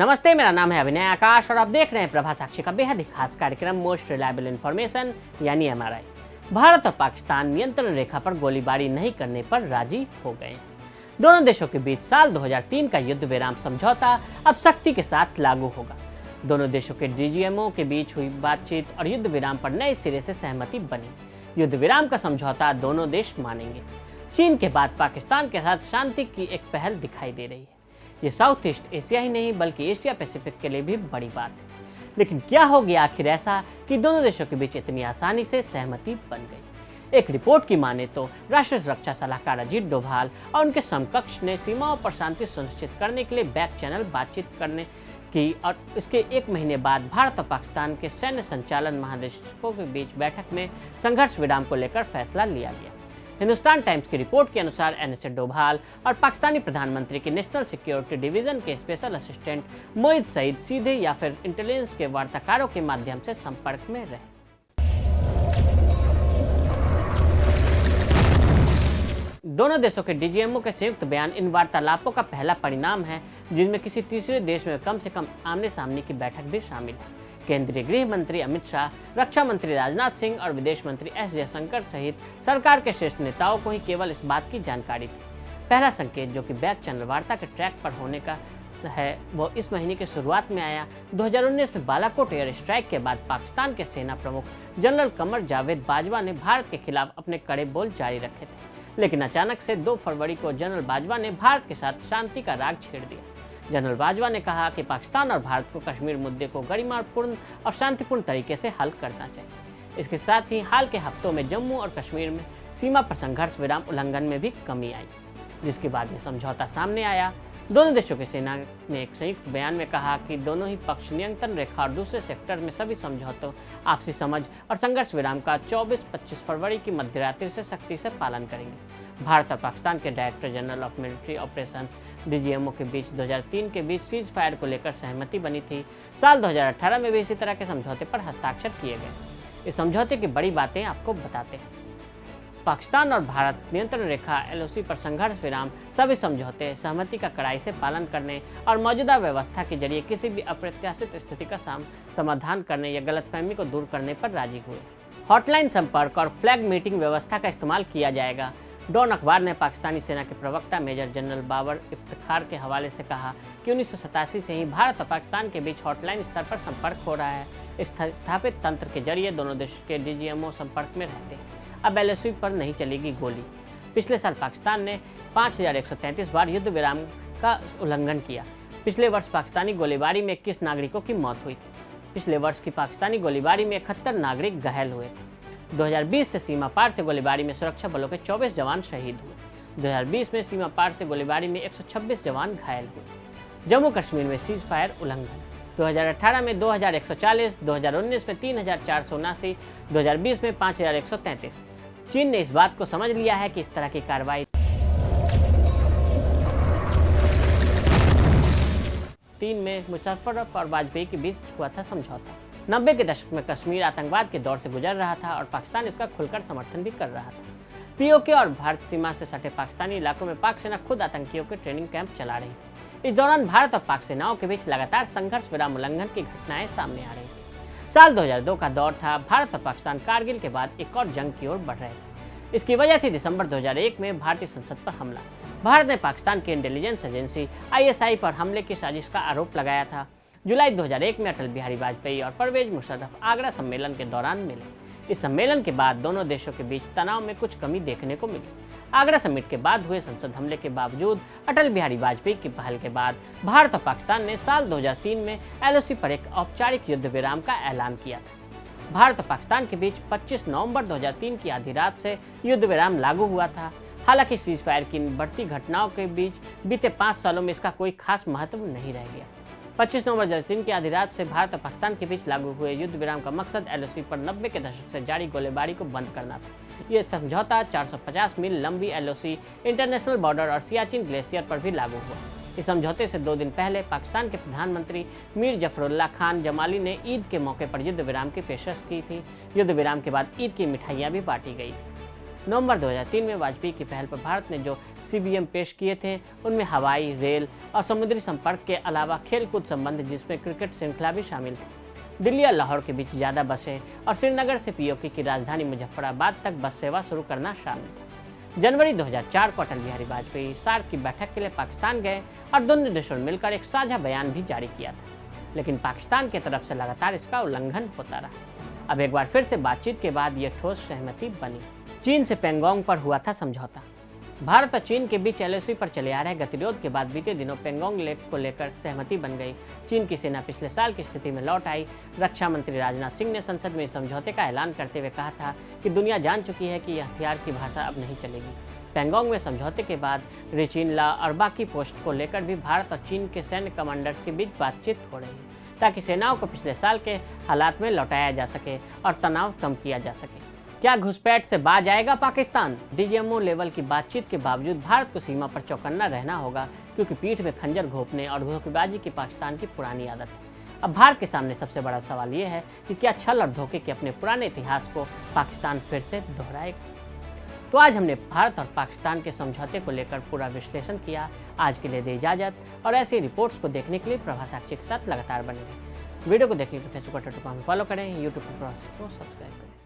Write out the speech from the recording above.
नमस्ते, मेरा नाम है अभिनय आकाश और आप देख रहे हैं प्रभा साक्षी का बेहद ही खास कार्यक्रम मोस्ट रिलायबल इंफॉर्मेशन यानी एमआरआई। भारत और पाकिस्तान नियंत्रण रेखा पर गोलीबारी नहीं करने पर राजी हो गए। दोनों देशों के बीच साल 2003 का युद्ध विराम समझौता अब सख्ती के साथ लागू होगा। दोनों देशों के डीजीएमओ के बीच हुई बातचीत और युद्ध विराम पर नए सिरे से सहमति बनी। युद्ध विराम का समझौता दोनों देश मानेंगे। चीन के बाद पाकिस्तान के साथ शांति की एक पहल दिखाई दे रही है। ये साउथ ईस्ट एशिया ही नहीं बल्कि एशिया पैसिफिक के लिए भी बड़ी बात है। लेकिन क्या हो गया आखिर ऐसा कि दोनों देशों के बीच इतनी आसानी से सहमति बन गई? एक रिपोर्ट की माने तो राष्ट्रीय सुरक्षा सलाहकार अजीत डोभाल और उनके समकक्ष ने सीमाओं पर शांति सुनिश्चित करने के लिए बैक चैनल बातचीत करने की और इसके एक महीने बाद भारत और पाकिस्तान के सैन्य संचालन महानिदेशकों के बीच बैठक में संघर्ष विराम को लेकर फैसला लिया गया। हिंदुस्तान टाइम्स की रिपोर्ट के अनुसार एनएसए डोभाल और पाकिस्तानी प्रधानमंत्री के नेशनल सिक्योरिटी डिवीजन के स्पेशल असिस्टेंट मोहित सईद सीधे या फिर इंटेलिजेंस के वार्ताकारों के माध्यम से संपर्क में रहे। दोनों देशों के डीजीएमओ के संयुक्त बयान इन वार्तालापों का पहला परिणाम है, जिनमें किसी तीसरे देश में कम से कम आमने सामने की बैठक भी शामिल है। केंद्रीय गृह मंत्री अमित शाह, रक्षा मंत्री राजनाथ सिंह और विदेश मंत्री एस जयशंकर सहित सरकार के शीर्ष नेताओं को ही केवल इस बात की जानकारी थी। पहला संकेत जो कि बैक चैनल वार्ता के ट्रैक पर होने का है वो इस महीने की शुरुआत में आया। 2019 में बालाकोट एयर स्ट्राइक के बाद पाकिस्तान के सेना प्रमुख जनरल कमर जावेद बाजवा ने भारत के खिलाफ अपने कड़े बोल जारी रखे थे, लेकिन अचानक से 2 फरवरी को जनरल बाजवा ने भारत के साथ शांति का राग छेड़ दिया। जनरल बाजवा ने कहा कि पाकिस्तान और भारत को कश्मीर मुद्दे को गरिमापूर्ण और शांतिपूर्ण तरीके से हल करना चाहिए। इसके साथ ही हाल के हफ्तों में जम्मू और कश्मीर में सीमा पर संघर्ष विराम उल्लंघन में भी कमी आई, जिसके बाद ये समझौता सामने आया। दोनों देशों की सेना ने एक संयुक्त बयान में कहा कि दोनों ही पक्ष नियंत्रण रेखा और दूसरे सेक्टर में सभी समझौतों, आपसी समझ और संघर्ष विराम का 24-25 फरवरी की मध्यरात्रि से सख्ती से पालन करेंगे। भारत और पाकिस्तान के director general of military operations DGMO के बीच 2003 के बीच सीज फायर को लेकर सहमति बनी थी। साल 2018 में भी इसी तरह के समझौते पर हस्ताक्षर किए गए। इस समझौते की बड़ी बातें आपको बताते हैं। पाकिस्तान और भारत नियंत्रण रेखा एलओसी पर संघर्ष विराम सभी समझौते सहमति का कड़ाई से पालन करने और मौजूदा व्यवस्था के जरिए किसी भी अप्रत्याशित स्थिति का समाधान करने या गलतफहमी को दूर करने पर राजी हुए। हॉटलाइन संपर्क और फ्लैग मीटिंग व्यवस्था का इस्तेमाल किया जाएगा। डॉन अखबार ने पाकिस्तानी सेना के प्रवक्ता मेजर जनरल बाबर इफ्तिखार के हवाले से कहा कि 1987 से ही भारत और पाकिस्तान के बीच हॉटलाइन स्तर पर संपर्क हो रहा है। स्थापित तंत्र के जरिए दोनों देश के डीजीएमओ संपर्क में रहते हैं। अब एलओसी पर नहीं चलेगी गोली। पिछले साल पाकिस्तान ने 5133 बार युद्ध विराम का उल्लंघन किया। पिछले वर्ष पाकिस्तानी गोलीबारी में 21 नागरिकों की मौत हुई थी। पिछले वर्ष की पाकिस्तानी गोलीबारी में 71 नागरिक घायल हुए थे। 2020 से सीमा पार से गोलीबारी में सुरक्षा बलों के 24 जवान शहीद हुए। 2020 में सीमा पार से गोलीबारी में 126 जवान घायल हुए। जम्मू कश्मीर में सीज फायर उल्लंघन 2018 में 2140, 2019 में 3479, 2020 में 5133। चीन ने इस बात को समझ लिया है कि इस तरह की कार्रवाई 3 में मुशर्रफ और वाजपेयी के बीच हुआ था समझौता। 90 के दशक में कश्मीर आतंकवाद के दौर से गुजर रहा था और पाकिस्तान इसका खुलकर समर्थन भी कर रहा था। पीओके और भारत सीमा से सटे पाकिस्तानी इलाकों में पाक सेना खुद आतंकियों के ट्रेनिंग कैंप चला रही थी। इस दौरान भारत और पाक सेनाओं के बीच लगातार संघर्ष विराम उल्लंघन की घटनाएं सामने आ रही थी। साल 2002 का दौर था। भारत और पाकिस्तान कारगिल के बाद एक और जंग की ओर बढ़ रहे थे। इसकी वजह थी दिसंबर 2001 में भारतीय संसद पर हमला। भारत ने पाकिस्तान की इंटेलिजेंस एजेंसी आईएसआई पर हमले की साजिश का आरोप लगाया था। जुलाई 2001 में अटल बिहारी वाजपेयी और परवेज मुशर्रफ आगरा सम्मेलन के दौरान मिले। इस सम्मेलन के बाद दोनों देशों के बीच तनाव में कुछ कमी देखने को मिली। आगरा समिट के बाद हुए संसद हमले के बावजूद अटल बिहारी वाजपेयी की पहल के बाद भारत और पाकिस्तान ने साल 2003 में एलओसी पर एक औपचारिक युद्ध विराम का ऐलान किया था। भारत और पाकिस्तान के बीच 25 नवंबर 2003 की आधी रात से युद्ध विराम लागू हुआ था। हालांकि सीज फायर की बढ़ती घटनाओं के बीच बीते 5 सालों में इसका कोई खास महत्व नहीं रह गया। 25 नवंबर 2003 की आधी रात से भारत और पाकिस्तान के बीच लागू हुए युद्ध विराम का मकसद एलओसी पर 90 के दशक से जारी गोलीबारी को बंद करना था। यह समझौता 450 मील लंबी एलओसी, इंटरनेशनल बॉर्डर और सियाचिन ग्लेशियर पर भी लागू हुआ। इस समझौते से 2 दिन पहले पाकिस्तान के प्रधानमंत्री मीर जफरुल्लाह खान जमाली ने ईद के मौके पर युद्ध विराम की पेशकश की थी। युद्ध विराम के बाद ईद की मिठाइयां भी बांटी गई थी। नवंबर 2003 में वाजपेयी की पहल पर भारत ने जो CBM पेश किए थे उनमें हवाई, रेल और समुद्री संपर्क के अलावा खेलकूद संबंध जिसमें क्रिकेट श्रृंखला भी शामिल थी। दिल्ली और लाहौर के बीच ज़्यादा बसें और श्रीनगर से POK की राजधानी मुजफ्फराबाद तक बस सेवा शुरू करना शामिल था। जनवरी 2004 को अटल बिहारी वाजपेयी सार्क की बैठक के लिए पाकिस्तान गए और दोनों देशों ने मिलकर एक साझा बयान भी जारी किया था, लेकिन पाकिस्तान की तरफ से लगातार इसका उल्लंघन होता रहा। अब एक बार फिर से बातचीत के बाद यह ठोस सहमति बनी। चीन से पेंगोंग पर हुआ था समझौता। भारत और चीन के बीच LOC पर चले आ रहे गतिरोध के बाद बीते दिनों पेंगोंग लेक को लेकर सहमति बन गई। चीन की सेना पिछले साल की स्थिति में लौट आई। रक्षा मंत्री राजनाथ सिंह ने संसद में इस समझौते का ऐलान करते हुए कहा था कि दुनिया जान चुकी है कि यह हथियार की भाषा अब नहीं चलेगी। पेंगोंग में समझौते के बाद रिचिनला और बाकी पोस्ट को लेकर भी भारत और चीन के सैन्य कमांडर्स के बीच बातचीत हो रही है, ताकि सेनाओं को पिछले साल के हालात में लौटाया जा सके और तनाव कम किया जा सके। क्या घुसपैठ से बाज आएगा पाकिस्तान? DGMO लेवल की बातचीत के बावजूद भारत को सीमा पर चौकन्ना रहना होगा, क्योंकि पीठ में खंजर घोंपने और धोखेबाजी की पाकिस्तान की पुरानी आदत है। अब भारत के सामने सबसे बड़ा सवाल ये है कि क्या छल और धोखे के अपने पुराने इतिहास को पाकिस्तान फिर से दोहराएगा? तो आज हमने भारत और पाकिस्तान के समझौते को लेकर पूरा विश्लेषण किया। आज के लिए दे इजाजत, और ऐसी रिपोर्ट्स को देखने के लिए प्रभा साक्षी के साथ लगातार बने रहें। वीडियो को देखने के लिए फेसबुक पर फॉलो करें, यूट्यूब पर को सब्सक्राइब करें।